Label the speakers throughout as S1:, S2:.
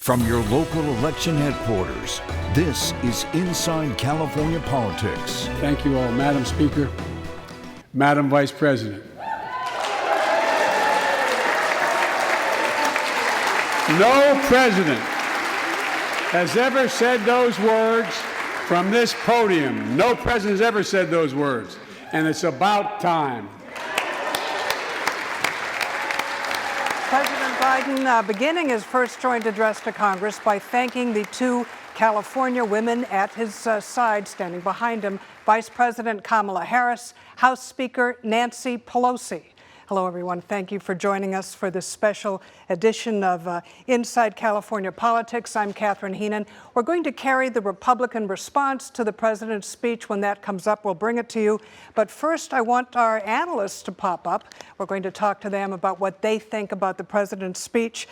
S1: From your local election headquarters, this is Inside California Politics.
S2: Thank you all, Madam Speaker, Madam Vice President. No president has ever said those words from this podium. No president has ever said those words, and it's about time.
S3: President Biden beginning his first joint address to Congress by thanking the two California women at his side, standing behind him, Vice President Kamala Harris, House Speaker Nancy Pelosi. Hello, everyone. Thank you for joining us for this special edition of Inside California Politics. I'm Catherine Heenan. We're going to carry the Republican response to the president's speech. When that comes up, we'll bring it to you. But first, I want our analysts to pop up. We're going to talk to them about what they think about the president's speech.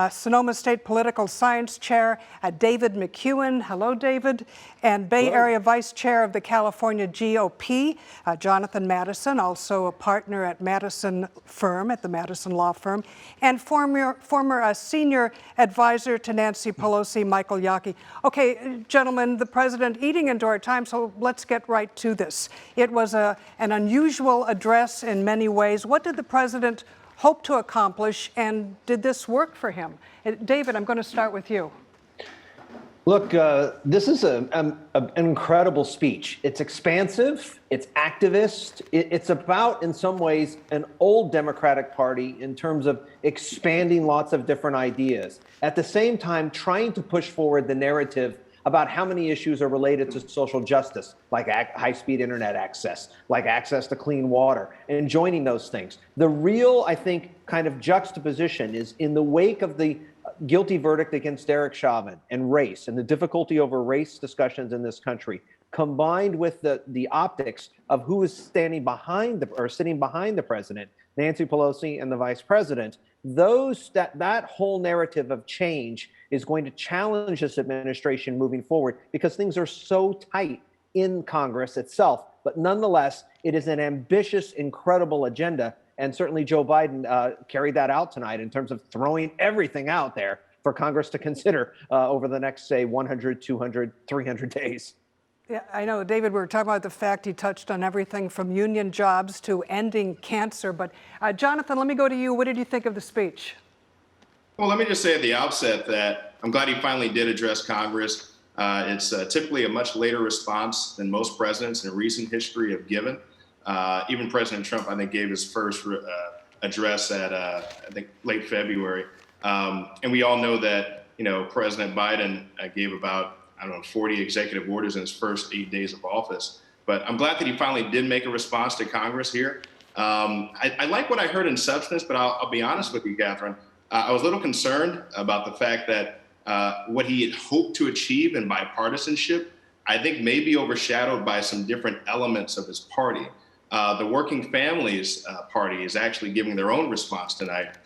S3: Sonoma State Political Science Chair David McCuan. Hello, David. And Bay Area Vice Chair of the California GOP, Jonathan Madison, also a partner at Madison firm, at the Madison law firm, and former senior advisor to Nancy Pelosi, Michael Yaki. Okay, gentlemen, the president eating into our time, so let's get right to this. It was an unusual address in many ways. What did the president hope to accomplish, and did this work for him? David, I'm going to start with you.
S4: Look, this is an incredible speech. It's expansive, it's activist, it's about, in some ways, an old Democratic Party in terms of expanding lots of different ideas. At the same time, trying to push forward the narrative about how many issues are related to social justice, like high-speed internet access, like access to clean water, and joining those things. The real, I think, kind of juxtaposition is in the wake of the guilty verdict against Derek Chauvin and race and the difficulty over race discussions in this country, combined with the optics of who is sitting behind the president, Nancy Pelosi and the vice president. That whole narrative of change is going to challenge this administration moving forward because things are so tight in Congress itself. But nonetheless, it is an ambitious, incredible agenda. And certainly Joe Biden carried that out tonight in terms of throwing everything out there for Congress to consider over the next, say, 100, 200, 300 days.
S3: Yeah, I know, David, we were talking about the fact he touched on everything from union jobs to ending cancer. But Jonathan, let me go to you. What did you think of the speech?
S5: Well, let me just say at the outset that I'm glad he finally did address Congress. It's typically a much later response than most presidents in recent history have given. Even President Trump, I think, gave his first address at, I think, late February. And we all know that, President Biden gave about, 40 executive orders in his first 8 days of office. But I'm glad that he finally did make a response to Congress here. I like what I heard in substance, but I'll be honest with you, Catherine. I was a little concerned about the fact that what he had hoped to achieve in bipartisanship, I think may be overshadowed by some different elements of his party. The Working Families Party is actually giving their own response tonight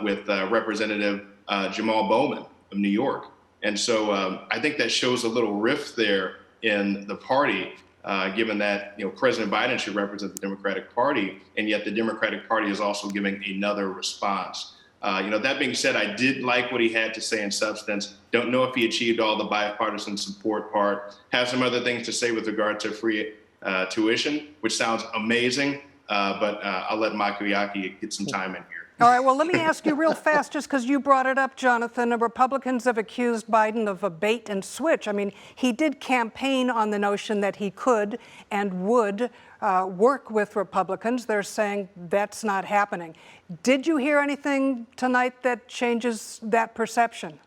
S5: with Representative Jamal Bowman of New York. And so I think that shows a little rift there in the party, given that President Biden should represent the Democratic Party, and yet the Democratic Party is also giving another response. That being said, I did like what he had to say in substance. Don't know if he achieved all the bipartisan support part. Have some other things to say with regard to free tuition, which sounds amazing, but I'll let Michael Yaki get some time in here.
S3: All right, well, let me ask you real fast, just because you brought it up, Jonathan. The Republicans have accused Biden of a bait and switch. I mean, he did campaign on the notion that he could and would work with Republicans. They're saying that's not happening. Did you hear anything tonight that changes that perception?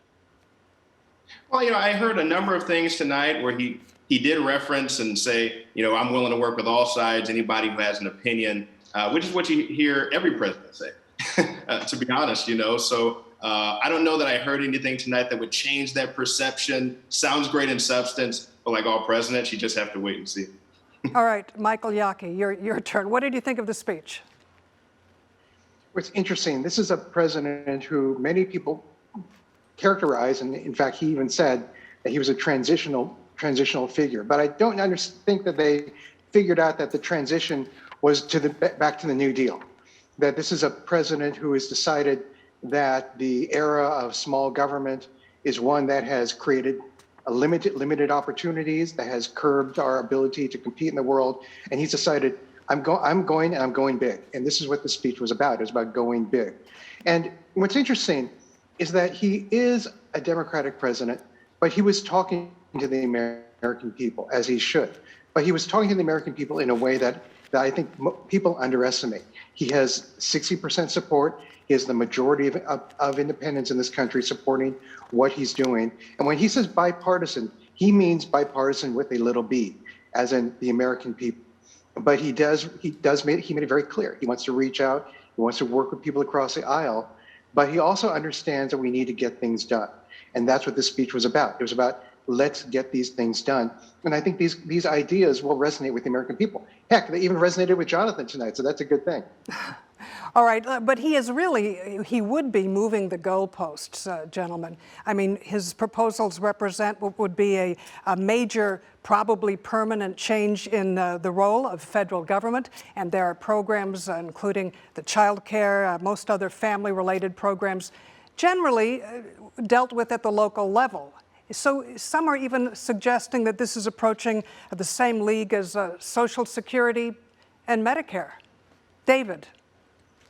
S5: Well, I heard a number of things tonight where he did reference and say, I'm willing to work with all sides, anybody who has an opinion, which is what you hear every president say, to be honest, So I don't know that I heard anything tonight that would change that perception. Sounds great in substance, but like all presidents, you just have to wait and see.
S3: All right, Michael Yaki, your turn. What did you think of the speech?
S6: What's interesting, this is a president who many people characterize, and in fact, he even said that he was a transitional figure. But I don't think that they figured out that the transition was back to the New Deal. That this is a president who has decided that the era of small government is one that has created a limited opportunities, that has curbed our ability to compete in the world. And he's decided, I'm going big. And this is what the speech was about. It was about going big. And what's interesting is that he is a Democratic president, but he was talking to the American people, as he should. But he was talking to the American people in a way that I think people underestimate. He has 60% support. He has the majority of independents in this country supporting what he's doing. And when he says bipartisan, he means bipartisan with a little b, as in the American people. But he made it very clear. He wants to reach out. He wants to work with people across the aisle. But he also understands that we need to get things done. And that's what this speech was about. It was about, let's get these things done. And I think these ideas will resonate with the American people. Heck, they even resonated with Jonathan tonight, so that's a good thing.
S3: All right, but he would be moving the goalposts, gentlemen. I mean, his proposals represent what would be a major, probably permanent change in the role of federal government. And there are programs, including the child care, most other family-related programs, generally dealt with at the local level. So some are even suggesting that this is approaching the same league as Social Security and Medicare. David.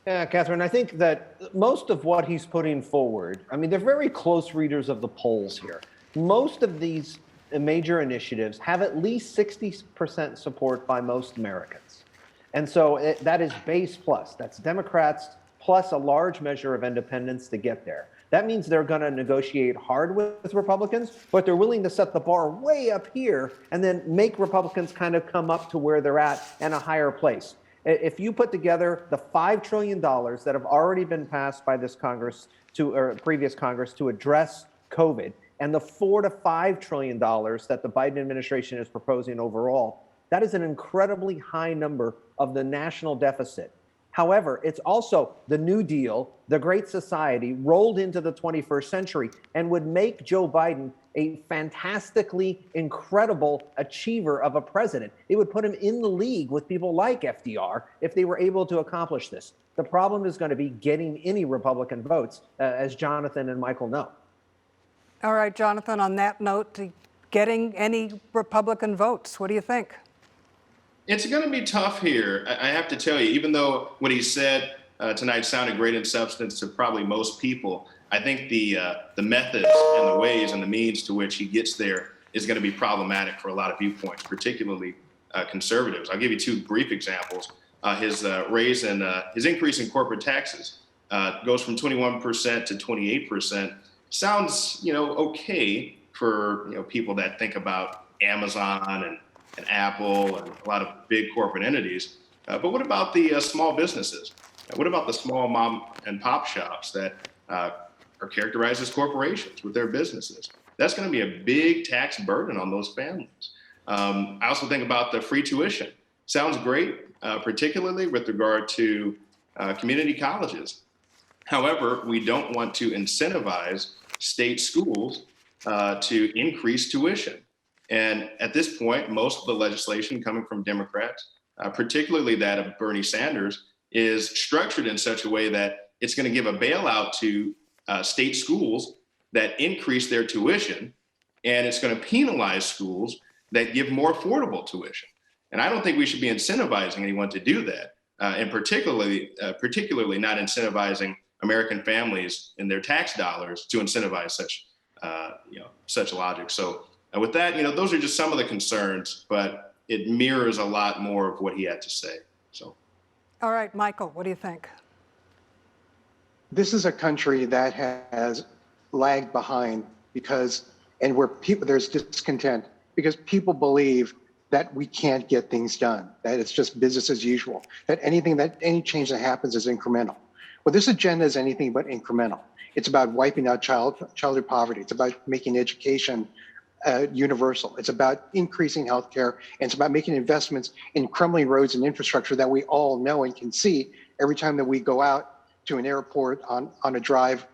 S4: Yeah, Catherine, I think that most of what he's putting forward, I mean, they're very close readers of the polls here. Most of these major initiatives have at least 60% support by most Americans. And so that is base plus. That's Democrats plus a large measure of independents to get there. That means they're going to negotiate hard with Republicans, but they're willing to set the bar way up here and then make Republicans kind of come up to where they're at in a higher place. If you put together the $5 trillion that have already been passed by this Congress or previous Congress to address COVID, and the $4 to $5 trillion that the Biden administration is proposing overall, that is an incredibly high number of the national deficit. However, it's also the New Deal, the Great Society rolled into the 21st century and would make Joe Biden a fantastically incredible achiever of a president. It would put him in the league with people like FDR if they were able to accomplish this. The problem is going to be getting any Republican votes, as Jonathan and Michael know.
S3: All right, Jonathan, on that note, getting any Republican votes, what do you think?
S5: It's going to be tough here. I have to tell you, even though what he said tonight sounded great in substance to probably most people, I think the methods and the ways and the means to which he gets there is going to be problematic for a lot of viewpoints, particularly conservatives. I'll give you two brief examples. His increase in corporate taxes goes from 21% to 28%. Sounds, okay for people that think about Amazon and Apple and a lot of big corporate entities. But what about the small businesses? What about the small mom and pop shops that are characterized as corporations with their businesses? That's going to be a big tax burden on those families. I also think about the free tuition. Sounds great, particularly with regard to community colleges. However, we don't want to incentivize state schools to increase tuition. And at this point, most of the legislation coming from Democrats, particularly that of Bernie Sanders, is structured in such a way that it's going to give a bailout to state schools that increase their tuition, and it's going to penalize schools that give more affordable tuition. And I don't think we should be incentivizing anyone to do that, and particularly not incentivizing American families and their tax dollars to incentivize such logic. So with that, those are just some of the concerns, but it mirrors a lot more of what he had to say. So,
S3: all right, Michael, what do you think?
S6: This is a country that has lagged behind where there's discontent because people believe that we can't get things done, that it's just business as usual, that any change that happens is incremental. Well, this agenda is anything but incremental. It's about wiping out childhood poverty. It's about making education universal. It's about increasing healthcare, and it's about making investments in crumbling roads and infrastructure that we all know and can see every time that we go out to an airport, on a drive,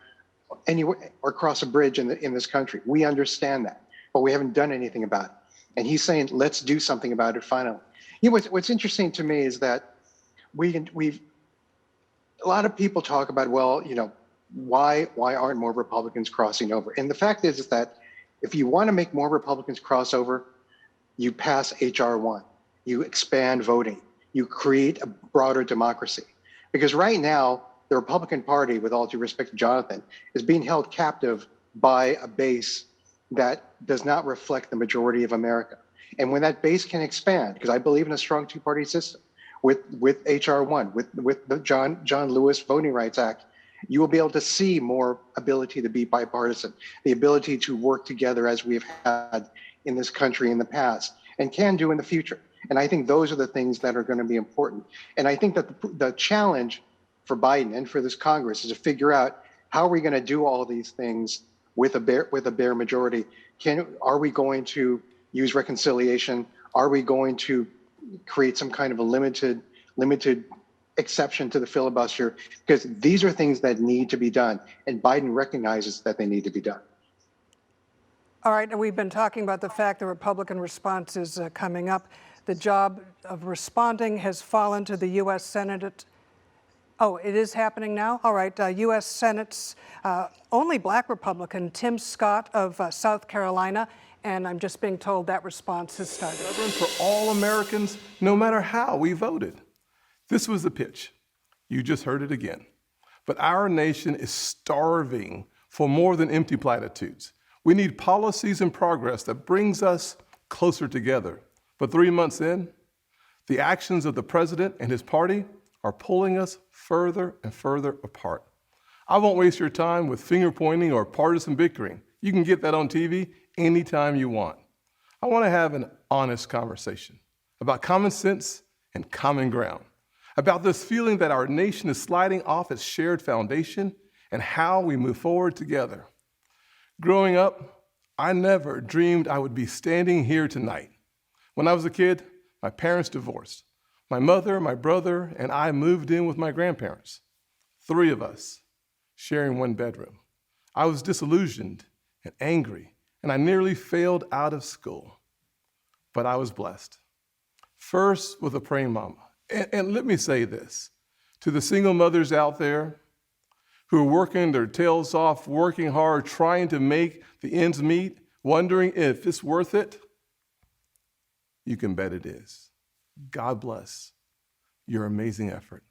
S6: anywhere, or across a bridge in this country. We understand that, but we haven't done anything about it. And he's saying, let's do something about it finally. What's interesting to me is that a lot of people talk about, why aren't more Republicans crossing over? And the fact is that if you want to make more Republicans cross over, you pass H.R. 1, you expand voting, you create a broader democracy. Because right now, the Republican Party, with all due respect to Jonathan, is being held captive by a base that does not reflect the majority of America. And when that base can expand, because I believe in a strong two-party system, with H.R. 1, with the John Lewis Voting Rights Act, you will be able to see more ability to be bipartisan, the ability to work together as we've had in this country in the past and can do in the future. And I think those are the things that are going to be important. And I think that the challenge for Biden and for this Congress is to figure out how are we going to do all of these things with a bare majority. Are we going to use reconciliation? Are we going to create some kind of a limited exception to the filibuster? Because these are things that need to be done, and Biden recognizes that they need to be done.
S3: All right, and we've been talking about the fact the Republican response is coming up. The job of responding has fallen to the U.S. Senate. Oh, it is happening now? All right, U.S. Senate's only black Republican, Tim Scott of South Carolina, and I'm just being told that response has started.
S7: For all Americans, no matter how we voted. This was the pitch. You just heard it again. But our nation is starving for more than empty platitudes. We need policies and progress that brings us closer together. But 3 months in, the actions of the president and his party are pulling us further and further apart. I won't waste your time with finger pointing or partisan bickering. You can get that on TV anytime you want. I want to have an honest conversation about common sense and common ground, about this feeling that our nation is sliding off its shared foundation and how we move forward together. Growing up, I never dreamed I would be standing here tonight. When I was a kid, my parents divorced. My mother, my brother, and I moved in with my grandparents. 3 of us sharing one bedroom. I was disillusioned and angry, and I nearly failed out of school. But I was blessed. First, with a praying mama. And let me say this, to the single mothers out there who are working their tails off, working hard, trying to make the ends meet, wondering if it's worth it, you can bet it is. God bless your amazing effort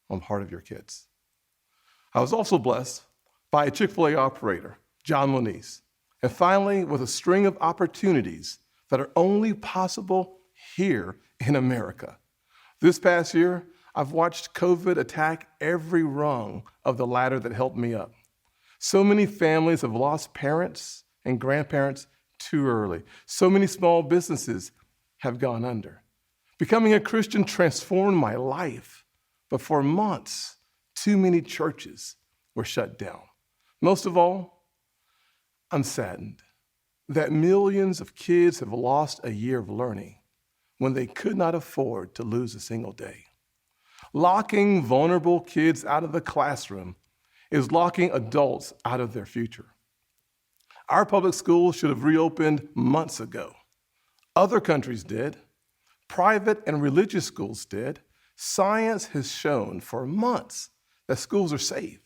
S7: on the part of your kids. I was also blessed by a Chick-fil-A operator, John Moniz, and finally with a string of opportunities that are only possible here in America. This past year, I've watched COVID attack every rung of the ladder that helped me up. So many families have lost parents and grandparents too early. So many small businesses have gone under. Becoming a Christian transformed my life, but for months, too many churches were shut down. Most of all, I'm saddened that millions of kids have lost a year of learning when they could not afford to lose a single day. Locking vulnerable kids out of the classroom is locking adults out of their future. Our public schools should have reopened months ago. Other countries did. Private and religious schools did. Science has shown for months that schools are safe.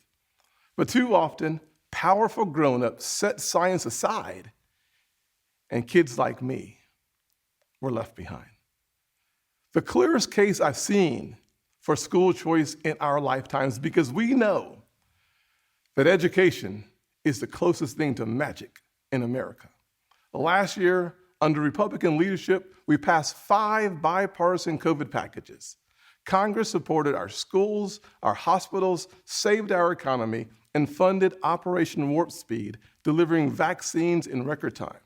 S7: But too often, powerful grown-ups set science aside, and kids like me were left behind. The clearest case I've seen for school choice in our lifetimes, because we know that education is the closest thing to magic in America. Last year, under Republican leadership, we passed 5 bipartisan COVID packages. Congress supported our schools, our hospitals, saved our economy, and funded Operation Warp Speed, delivering vaccines in record time.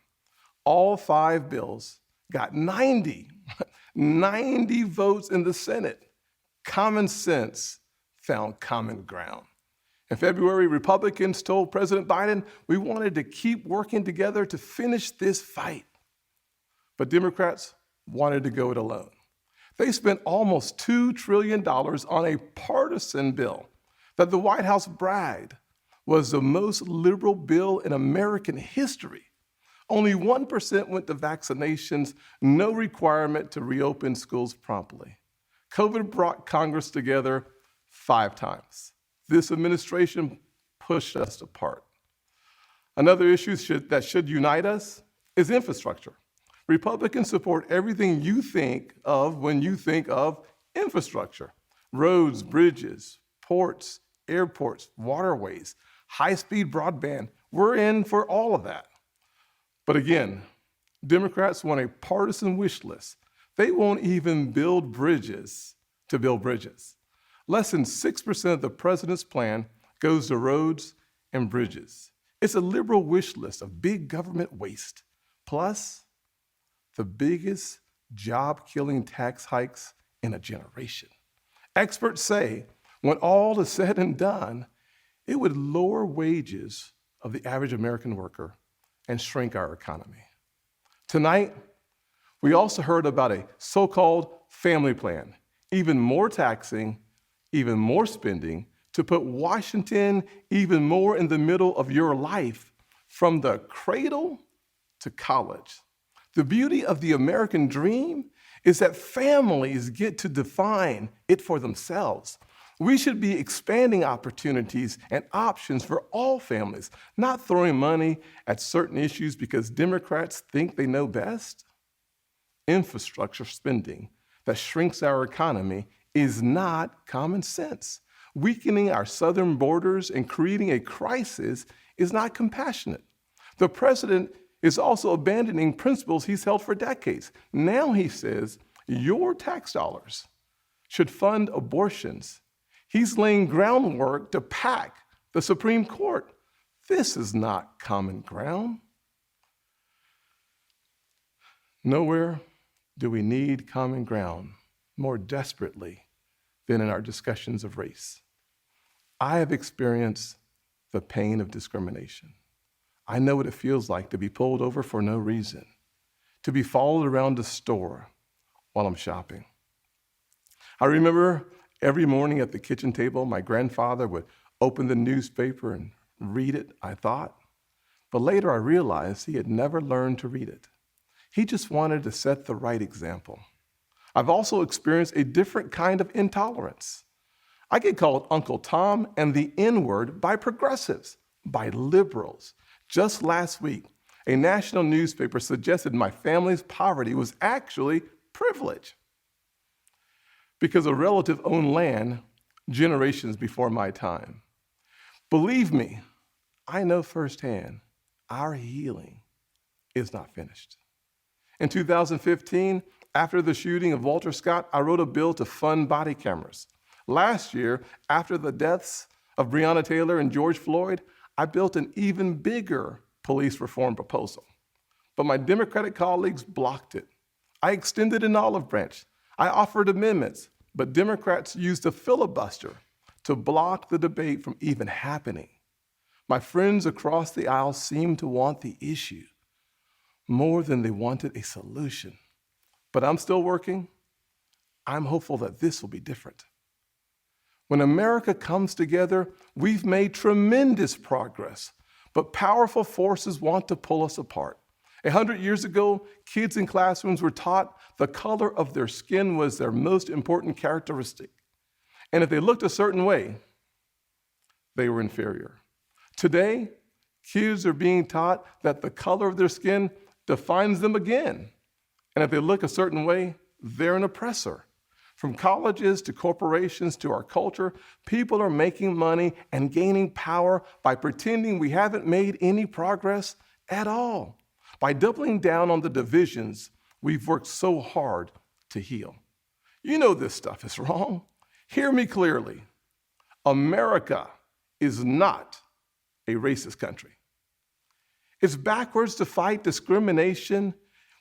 S7: All 5 bills got 90 votes in the Senate. Common sense found common ground. In February, Republicans told President Biden we wanted to keep working together to finish this fight. But Democrats wanted to go it alone. They spent almost $2 trillion on a partisan bill that the White House bragged was the most liberal bill in American history. Only 1% went to vaccinations, no requirement to reopen schools promptly. COVID brought Congress together 5 times. This administration pushed us apart. Another issue that should unite us is infrastructure. Republicans support everything you think of when you think of infrastructure. Roads, bridges, ports, airports, waterways, high-speed broadband. We're in for all of that. But again, Democrats want a partisan wish list. They won't even build bridges to build bridges. Less than 6% of the president's plan goes to roads and bridges. It's a liberal wish list of big government waste, plus the biggest job-killing tax hikes in a generation. Experts say when all is said and done, it would lower wages of the average American worker and shrink our economy. Tonight, we also heard about a so-called family plan, even more taxing, even more spending, to put Washington even more in the middle of your life from the cradle to college. The beauty of the American dream is that families get to define it for themselves. We should be expanding opportunities and options for all families, not throwing money at certain issues because Democrats think they know best. Infrastructure spending that shrinks our economy is not common sense. Weakening our southern borders and creating a crisis is not compassionate. The president is also abandoning principles he's held for decades. Now he says your tax dollars should fund abortions. He's laying groundwork to pack the Supreme Court. This is not common ground. Nowhere do we need common ground more desperately than in our discussions of race. I have experienced the pain of discrimination. I know what it feels like to be pulled over for no reason, to be followed around the store while I'm shopping. I remember every morning at the kitchen table, my grandfather would open the newspaper and read it, I thought. But later I realized he had never learned to read it. He just wanted to set the right example. I've also experienced a different kind of intolerance. I get called Uncle Tom and the N-word by progressives, by liberals. Just last week, a national newspaper suggested my family's poverty was actually privilege because a relative owned land generations before my time. Believe me, I know firsthand our healing is not finished. In 2015, after the shooting of Walter Scott, I wrote a bill to fund body cameras. Last year, after the deaths of Breonna Taylor and George Floyd, I built an even bigger police reform proposal. But my Democratic colleagues blocked it. I extended an olive branch. I offered amendments, but Democrats used a filibuster to block the debate from even happening. My friends across the aisle seemed to want the issue more than they wanted a solution. But I'm still working. I'm hopeful that this will be different. When America comes together, we've made tremendous progress, but powerful forces want to pull us apart. 100 years ago, kids in classrooms were taught the color of their skin was their most important characteristic. And if they looked a certain way, they were inferior. Today, kids are being taught that the color of their skin defines them again. And if they look a certain way, they're an oppressor. From colleges to corporations to our culture, people are making money and gaining power by pretending we haven't made any progress at all, by doubling down on the divisions we've worked so hard to heal. You know this stuff is wrong. Hear me clearly. America is not a racist country. It's backwards to fight discrimination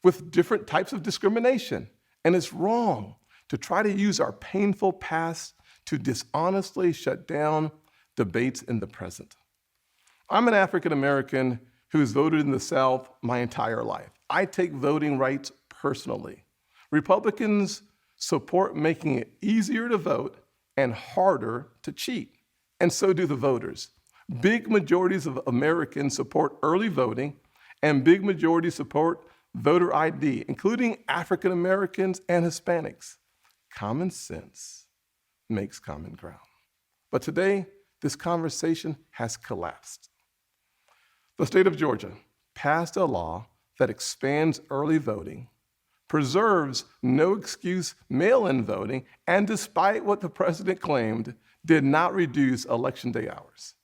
S7: with different types of discrimination, and it's wrong to try to use our painful past to dishonestly shut down debates in the present. I'm an African American who's voted in the South my entire life. I take voting rights personally. Republicans support making it easier to vote and harder to cheat, and so do the voters. Big majorities of Americans support early voting, and big majorities support voter ID, including African Americans and Hispanics. Common sense makes common ground. But today, this conversation has collapsed. The state of Georgia passed a law that expands early voting, preserves no excuse mail-in voting, and despite what the president claimed, did not reduce election day hours.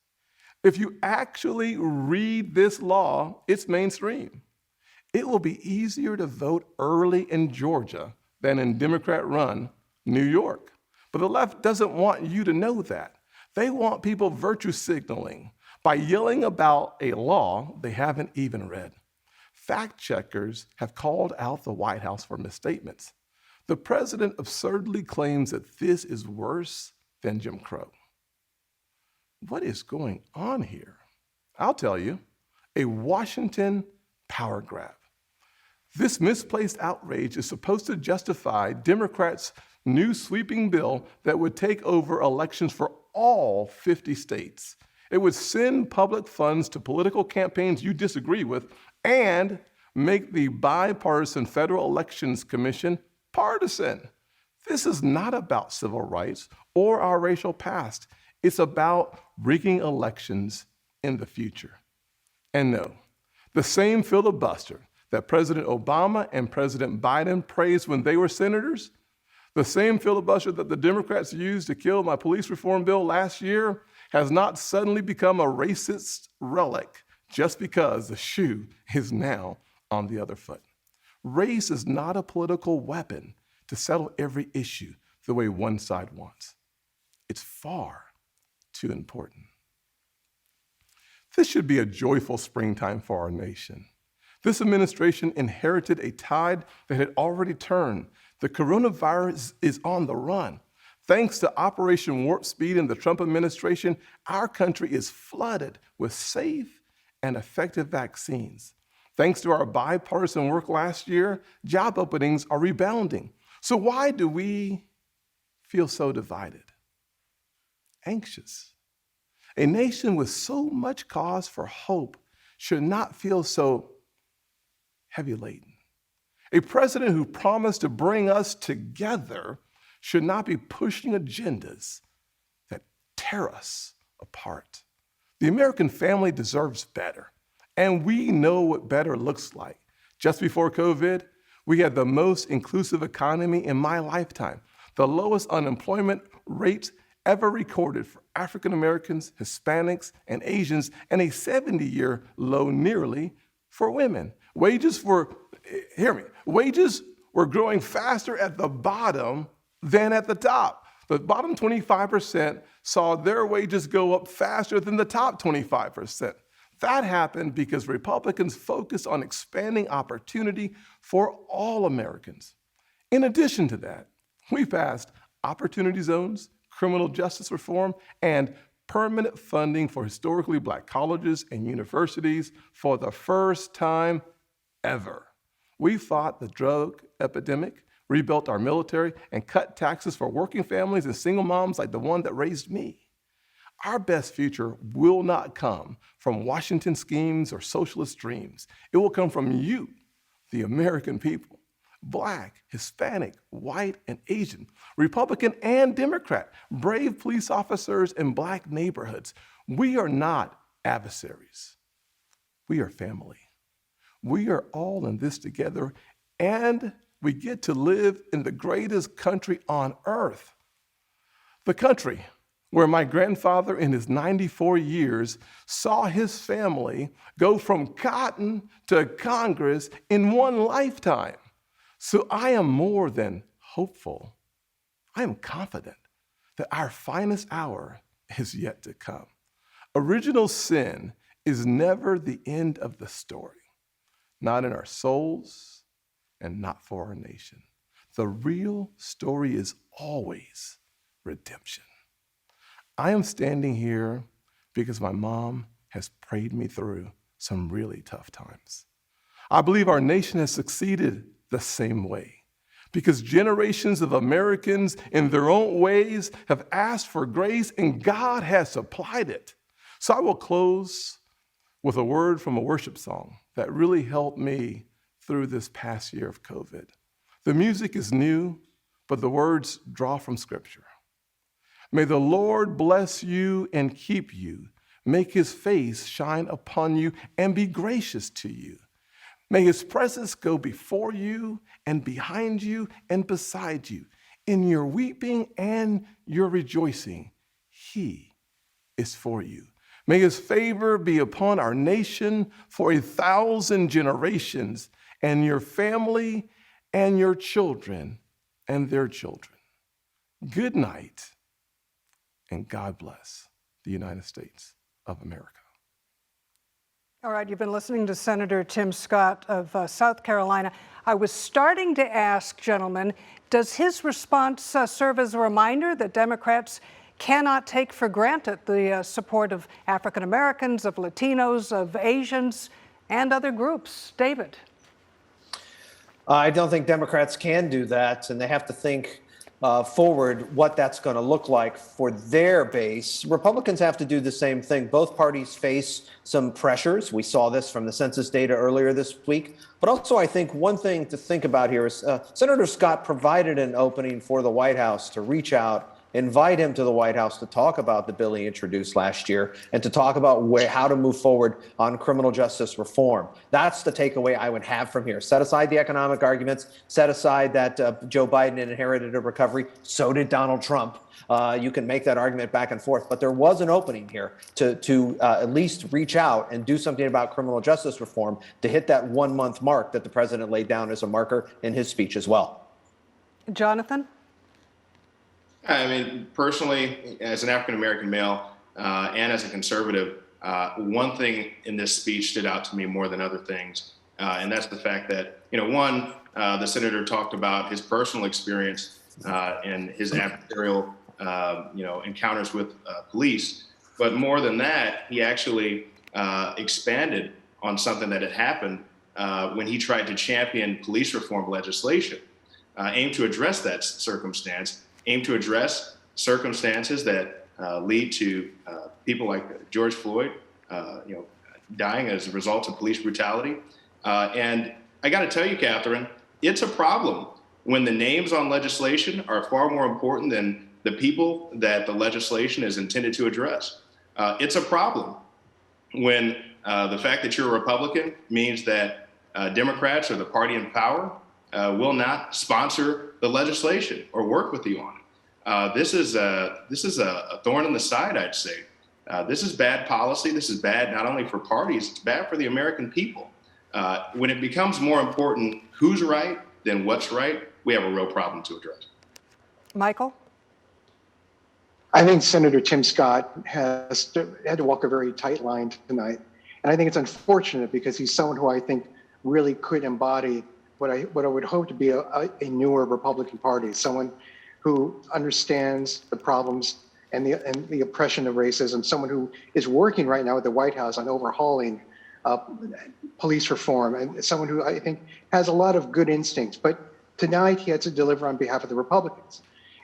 S7: If you actually read this law, it's mainstream. It will be easier to vote early in Georgia than in Democrat-run New York. But the left doesn't want you to know that. They want people virtue signaling by yelling about a law they haven't even read. Fact checkers have called out the White House for misstatements. The president absurdly claims that this is worse than Jim Crow. What is going on here? I'll tell you, a Washington power grab. This misplaced outrage is supposed to justify Democrats' new sweeping bill that would take over elections for all 50 states. It would send public funds to political campaigns you disagree with and make the bipartisan Federal Elections Commission partisan. This is not about civil rights or our racial past. It's about rigging elections in the future. And no, the same filibuster that President Obama and President Biden praised when they were senators, the same filibuster that the Democrats used to kill my police reform bill last year, has not suddenly become a racist relic just because the shoe is now on the other foot. Race is not a political weapon to settle every issue the way one side wants. It's far too important. This should be a joyful springtime for our nation. This administration inherited a tide that had already turned. The coronavirus is on the run. Thanks to Operation Warp Speed and the Trump administration, our country is flooded with safe and effective vaccines. Thanks to our bipartisan work last year, job openings are rebounding. So why do we feel so divided? Anxious. A nation with so much cause for hope should not feel so heavy laden. A president who promised to bring us together should not be pushing agendas that tear us apart. The American family deserves better, and we know what better looks like. Just before COVID, we had the most inclusive economy in my lifetime, the lowest unemployment rates ever recorded for African Americans, Hispanics, and Asians, and a 70-year low nearly for women. Wages were growing faster at the bottom than at the top. The bottom 25% saw their wages go up faster than the top 25%. That happened because Republicans focused on expanding opportunity for all Americans. In addition to that, we passed opportunity zones, criminal justice reform, and permanent funding for historically Black colleges and universities for the first time ever. We fought the drug epidemic, rebuilt our military, and cut taxes for working families and single moms like the one that raised me. Our best future will not come from Washington schemes or socialist dreams. It will come from you, the American people. Black, Hispanic, white, and Asian, Republican and Democrat, brave police officers in Black neighborhoods. We are not adversaries. We are family. We are all in this together, and we get to live in the greatest country on earth. The country where my grandfather in his 94 years saw his family go from cotton to Congress in one lifetime. So I am more than hopeful. I am confident that our finest hour is yet to come. Original sin is never the end of the story, not in our souls and not for our nation. The real story is always redemption. I am standing here because my mom has prayed me through some really tough times. I believe our nation has succeeded the same way because generations of Americans in their own ways have asked for grace and God has supplied it. So I will close with a word from a worship song that really helped me through this past year of COVID. The music is new, but the words draw from Scripture. May the Lord bless you and keep you, make his face shine upon you and be gracious to you. May his presence go before you and behind you and beside you. In your weeping and your rejoicing, he is for you. May his favor be upon our nation for 1,000 generations, and your family and your children and their children. Good night, and God bless the United States of America.
S3: All right, you've been listening to Senator Tim Scott of South Carolina. I was starting to ask, gentlemen, does his response serve as a reminder that Democrats cannot take for granted the support of African Americans, of Latinos, of Asians, and other groups? David.
S4: I don't think Democrats can do that, and they have to think forward what that's going to look like for their base. Republicans have to do the same thing. Both parties face some pressures. We saw this from the census data earlier this week. But also, I think one thing to think about here is Senator Scott provided an opening for the White House to reach out, invite him to the White House to talk about the bill he introduced last year and to talk about how to move forward on criminal justice reform. That's the takeaway I would have from here. Set aside the economic arguments, set aside that Joe Biden inherited a recovery. So did Donald Trump. You can make that argument back and forth, but there was an opening here to at least reach out and do something about criminal justice reform to hit that 1 month mark that the president laid down as a marker in his speech as well.
S3: Jonathan?
S5: I mean, personally, as an African-American male and as a conservative, one thing in this speech stood out to me more than other things, and that's the fact that, one, the senator talked about his personal experience and his adversarial, encounters with police. But more than that, he actually expanded on something that had happened when he tried to champion police reform legislation, aimed to address that circumstance, aimed to address circumstances that lead to people like George Floyd, dying as a result of police brutality. And I got to tell you, Catherine, it's a problem when the names on legislation are far more important than the people that the legislation is intended to address. It's a problem when the fact that you're a Republican means that Democrats or the party in power will not sponsor the legislation or work with you on it. This is a thorn in the side, I'd say. This is bad policy. This is bad not only for parties, it's bad for the American people. When it becomes more important who's right than what's right, we have a real problem to address.
S3: Michael?
S6: I think Senator Tim Scott had to walk a very tight line tonight. And I think it's unfortunate because he's someone who I think really could embody what I would hope to be a newer Republican Party, someone who understands the problems and the oppression of racism, someone who is working right now at the White House on overhauling police reform, and someone who I think has a lot of good instincts. But tonight he had to deliver on behalf of the Republicans.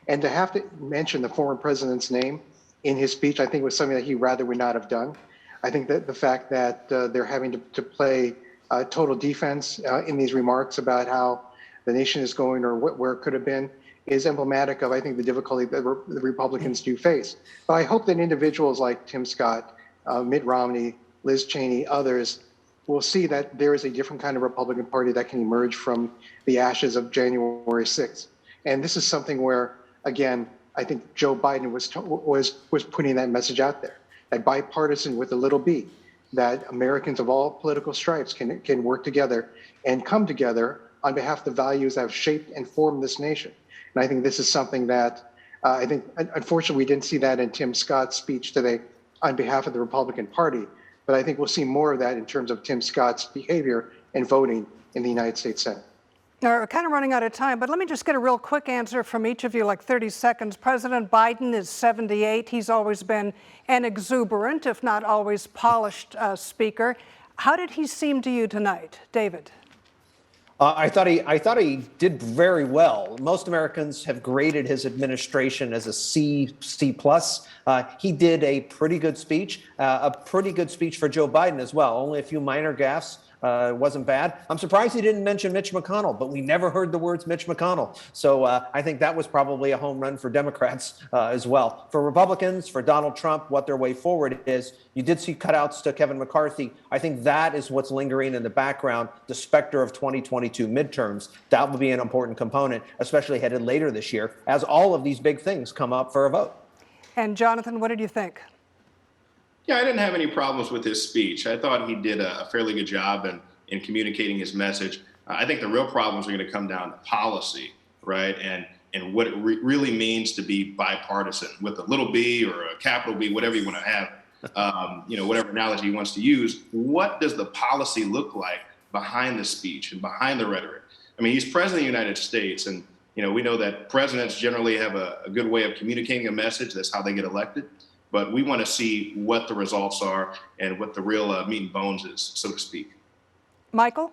S6: And to have to mention the former president's name in his speech, I think was something that he rather would not have done. I think that the fact that they're having to play total defense in these remarks about how the nation is going or where it could have been is emblematic of, I think, the difficulty that the Republicans do face. But I hope that individuals like Tim Scott, Mitt Romney, Liz Cheney, others will see that there is a different kind of Republican Party that can emerge from the ashes of January 6th. And this is something where, again, I think Joe Biden was putting that message out there, that bipartisan with a little b, that Americans of all political stripes can work together and come together on behalf of the values that have shaped and formed this nation. And I think this is something that I think, unfortunately, we didn't see that in Tim Scott's speech today on behalf of the Republican Party. But I think we'll see more of that in terms of Tim Scott's behavior and voting in the United States Senate.
S3: We're kind of running out of time, but let me just get a real quick answer from each of you, like 30 seconds. President Biden is 78. He's always been an exuberant, if not always polished speaker. How did he seem to you tonight, David?
S4: I thought he did very well. Most Americans have graded his administration as a C+. He did a pretty good speech for Joe Biden as well. Only a few minor gaffes wasn't bad. I'm surprised he didn't mention Mitch McConnell, but we never heard the words Mitch McConnell. So I think that was probably a home run for Democrats as well. For Republicans, for Donald Trump, what their way forward is, you did see cutouts to Kevin McCarthy. I think that is what's lingering in the background, the specter of 2022 midterms. That will be an important component, especially headed later this year, as all of these big things come up for a vote.
S3: And Jonathan, what did you think?
S5: Yeah, I didn't have any problems with his speech. I thought he did a fairly good job in communicating his message. I think the real problems are going to come down to policy, right? And what it really means to be bipartisan with a little b or a capital B, whatever you want to have, whatever analogy he wants to use. What does the policy look like behind the speech and behind the rhetoric? I mean, he's president of the United States, and we know that presidents generally have a good way of communicating a message. That's how they get elected. But we want to see what the results are and what the real meat and bones is, so to speak.
S3: Michael?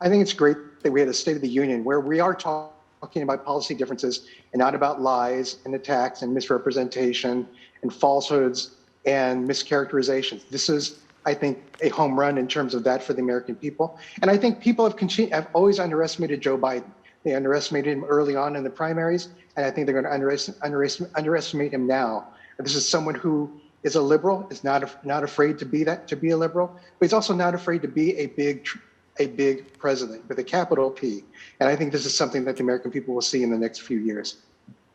S6: I think it's great that we had a State of the Union where we are talking about policy differences and not about lies and attacks and misrepresentation and falsehoods and mischaracterizations. This is, I think, a home run in terms of that for the American people. And I think people have always underestimated Joe Biden. They underestimated him early on in the primaries, and I think they're going to underestimate him now. This is someone who is a liberal, is not afraid to be a liberal, but he's also not afraid to be a big president with a capital P. And I think this is something that the American people will see in the next few years.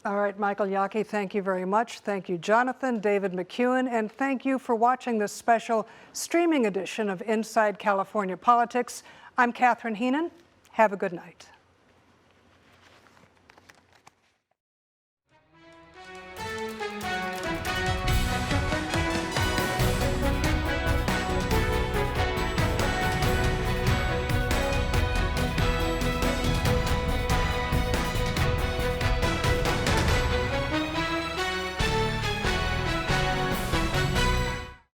S3: All right, Michael, Yaki, thank you very much. Thank you, Jonathan, David McCuan, and thank you for watching this special streaming edition of Inside California Politics. I'm Catherine Heenan. Have a good night.